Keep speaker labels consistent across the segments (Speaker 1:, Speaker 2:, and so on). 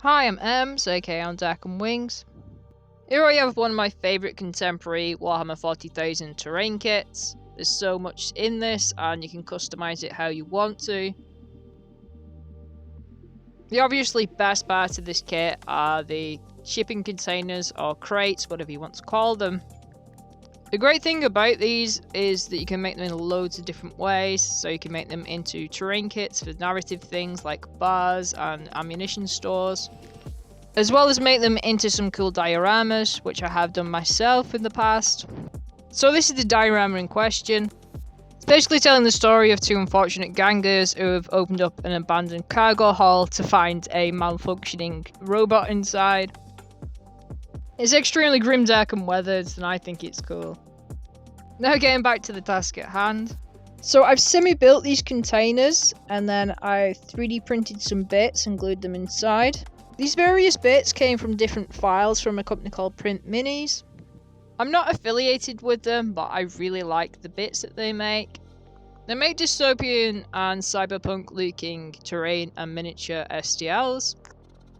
Speaker 1: Hi, I'm Ems, aka on Deck and Wings. Here I have one of my favourite contemporary Warhammer 40,000 terrain kits. There's so much in this and you can customise it how you want to. The obviously best part of this kit are the shipping containers or crates, whatever you want to call them. The great thing about these is that you can make them in loads of different ways, so you can make them into terrain kits for narrative things like bars and ammunition stores, as well as make them into some cool dioramas, which I have done myself in the past. So this is the diorama in question. It's basically telling the story of two unfortunate gangers who have opened up an abandoned cargo hold to find a malfunctioning robot inside. It's extremely grimdark and weathered, and I think it's cool. Now getting back to the task at hand. So I've semi-built these containers, and then I 3D printed some bits and glued them inside. These various bits came from different files from a company called Print Minis. I'm not affiliated with them, but I really like the bits that they make. They make dystopian and cyberpunk looking terrain and miniature STLs.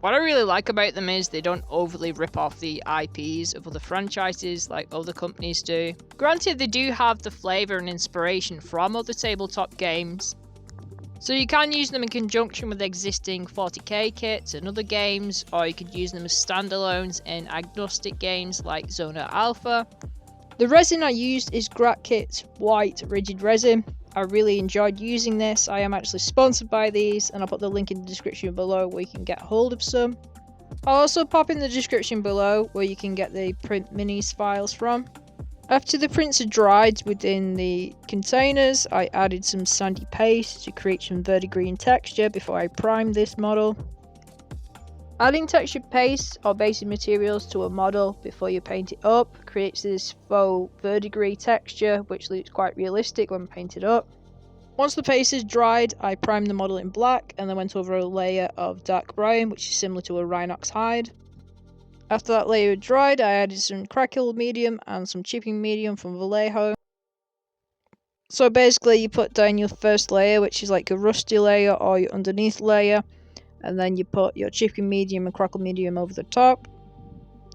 Speaker 1: What I really like about them is they don't overly rip off the IPs of other franchises like other companies do. Granted, they do have the flavour and inspiration from other tabletop games, so you can use them in conjunction with existing 40k kits and other games, or you could use them as standalones in agnostic games like Zona Alpha. The resin I used is Gratkit white rigid resin. I really enjoyed using this. I am actually sponsored by these, and I'll put the link in the description below where you can get hold of some. I'll also pop in the description below where you can get the Print Minis files from. After the prints are dried within the containers, I added some sandy paste to create some verdigris and texture before I primed this model. Adding textured paste or basic materials to a model before you paint it up creates this faux verdigris texture, which looks quite realistic when painted up. Once the paste is dried, I primed the model in black and then went over a layer of dark brown, which is similar to a rhinox hide. After that layer had dried, I added some crackle medium and some chipping medium from Vallejo. So basically you put down your first layer, which is like a rusty layer or your underneath layer, and then you put your chipping medium and crackle medium over the top.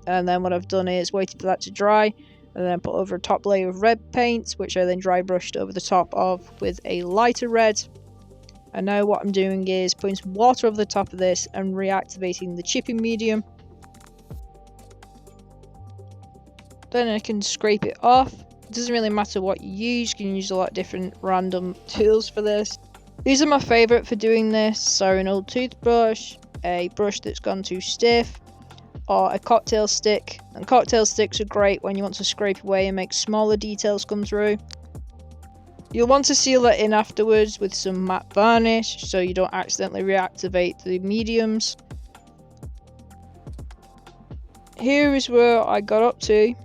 Speaker 1: And then what I've done is waited for that to dry, and then put over a top layer of red paint, which I then dry brushed over the top of with a lighter red. And now what I'm doing is putting some water over the top of this and reactivating the chipping medium. Then I can scrape it off. It doesn't really matter what you use, you can use a lot of different random tools for this. These are my favourite for doing this, so an old toothbrush, a brush that's gone too stiff, or a cocktail stick. And cocktail sticks are great when you want to scrape away and make smaller details come through. You'll want to seal that in afterwards with some matte varnish so you don't accidentally reactivate the mediums. Here is where I got up to.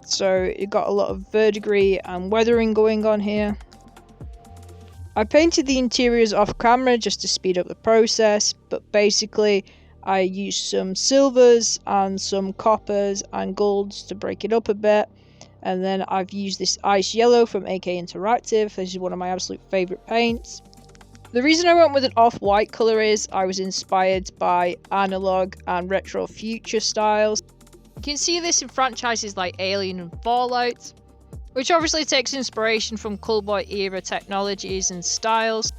Speaker 1: So you got a lot of verdigris and weathering going on here. I painted the interiors off camera just to speed up the process, but basically I used some silvers and some coppers and golds to break it up a bit, and then I've used this ice yellow from AK Interactive. This is one of my absolute favourite paints. The reason I went with an off-white colour is I was inspired by analog and retro future styles. You can see this in franchises like Alien and Fallout, which obviously takes inspiration from Cold War era technologies and styles.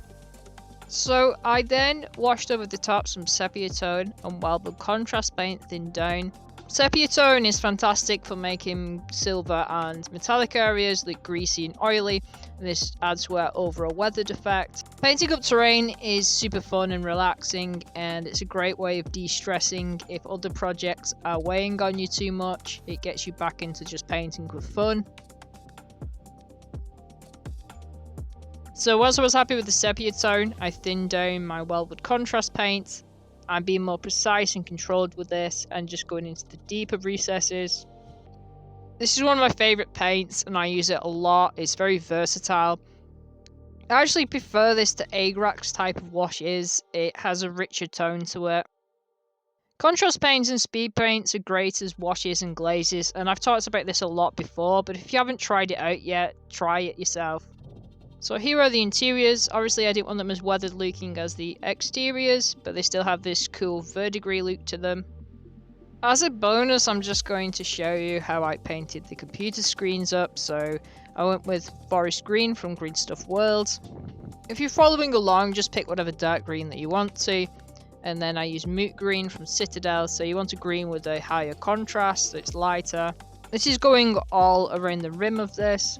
Speaker 1: So I then washed over the top some sepia tone and welded contrast paint thinned down. Sepia tone is fantastic for making silver and metallic areas look greasy and oily, and this adds to it over a weathered effect. Painting up terrain is super fun and relaxing, and it's a great way of de-stressing. If other projects are weighing on you too much, it gets you back into just painting for fun. So once I was happy with the sepia tone, I thinned down my welded contrast paint. I'm being more precise and controlled with this and just going into the deeper recesses. This is one of my favourite paints and I use it a lot. It's very versatile. I actually prefer this to Agrax type of washes. It has a richer tone to it. Contrast paints and speed paints are great as washes and glazes, and I've talked about this a lot before, but if you haven't tried it out yet, try it yourself. So here are the interiors. Obviously I didn't want them as weathered looking as the exteriors, but they still have this cool verdigris look to them. As a bonus, I'm just going to show you how I painted the computer screens up. So I went with forest green from Green Stuff World. If you're following along, just pick whatever dark green that you want to. And then I use moot green from Citadel, so you want a green with a higher contrast, so it's lighter. This is going all around the rim of this.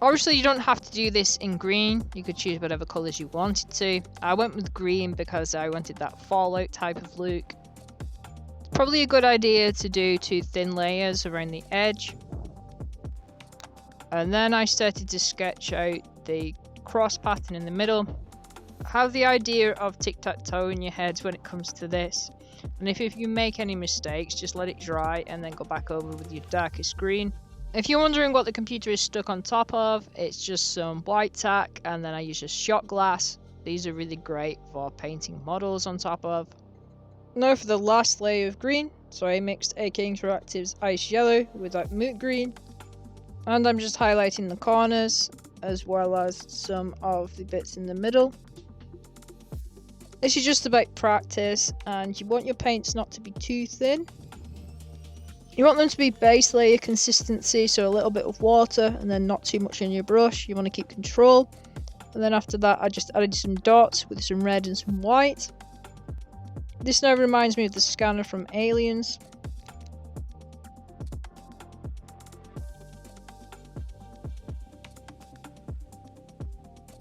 Speaker 1: Obviously you don't have to do this in green, you could choose whatever colours you wanted to. I went with green because I wanted that Fallout type of look. It's probably a good idea to do 2 thin layers around the edge. And then I started to sketch out the cross pattern in the middle. Have the idea of tic-tac-toe in your head when it comes to this. And if you make any mistakes, just let it dry and then go back over with your darkest green. If you're wondering what the computer is stuck on top of, it's just some white tack and then I use a shot glass. These are really great for painting models on top of. Now for the last layer of green. So I mixed AK Interactive's Ice Yellow with that moot green. And I'm just highlighting the corners as well as some of the bits in the middle. This is just about practice, and you want your paints not to be too thin. You want them to be base layer consistency, so a little bit of water and then not too much in your brush. You want to keep control. And then after that I just added some dots with some red and some white. This now reminds me of the scanner from Aliens.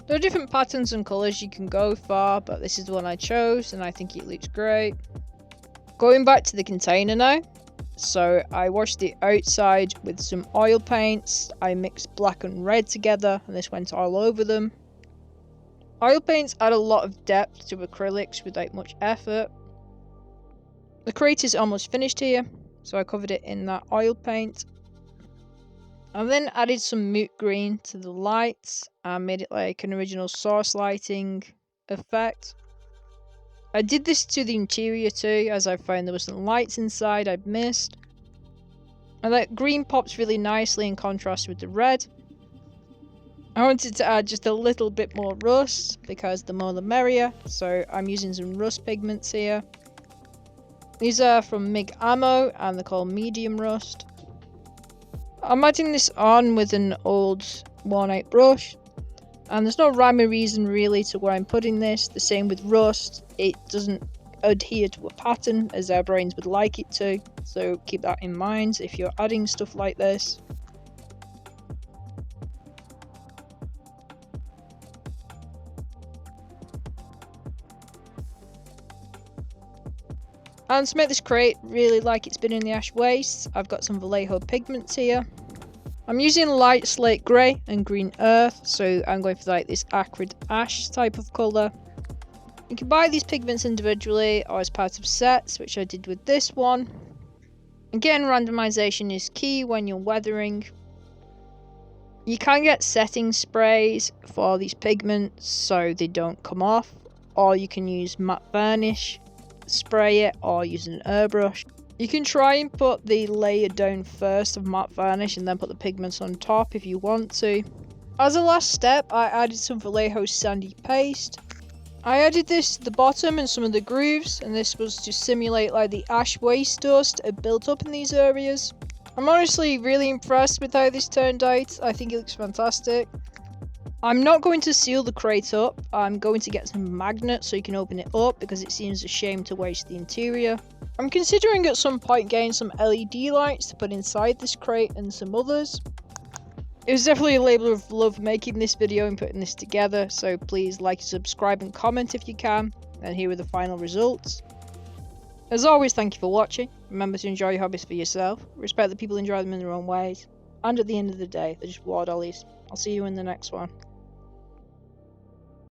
Speaker 1: There are different patterns and colours you can go for, but this is the one I chose and I think it looks great. Going back to the container now. So I washed the outside with some oil paints. I mixed black and red together and this went all over them. Oil paints add a lot of depth to acrylics without much effort. The crate is almost finished here, so I covered it in that oil paint. I then added some moot green to the lights and made it like an original source lighting effect. I did this to the interior too, as I found there was some lights inside I'd missed. And that green pops really nicely in contrast with the red. I wanted to add just a little bit more rust, because the more the merrier, so I'm using some rust pigments here. These are from MIG Ammo and they're called medium rust. I'm adding this on with an old worn out brush, and there's no rhyme or reason really to where I'm putting this. The same with rust, it doesn't adhere to a pattern as our brains would like it to, so keep that in mind if you're adding stuff like this. And to make this crate really like it's been in the Ashwastes, I've got some Vallejo pigments here. I'm using light slate grey and green earth, so I'm going for like this acrid ash type of colour. You can buy these pigments individually or as part of sets, which I did with this one. Again, randomization is key when you're weathering. You can get setting sprays for these pigments so they don't come off, or you can use matte varnish, spray it, or use an airbrush. You can try and put the layer down first of matte varnish and then put the pigments on top if you want to. As a last step, I added some Vallejo sandy paste. I added this to the bottom and some of the grooves, and this was to simulate like the ash waste dust it built up in these areas. I'm honestly really impressed with how this turned out. I think it looks fantastic. I'm not going to seal the crate up. I'm going to get some magnets so you can open it up, because it seems a shame to waste the interior. I'm considering at some point getting some LED lights to put inside this crate and some others. It was definitely a labour of love making this video and putting this together, so please like, subscribe and comment if you can, and here are the final results. As always, thank you for watching. Remember to enjoy your hobbies for yourself, respect that people enjoy them in their own ways, and at the end of the day, they're just war dollies. I'll see you in the next one.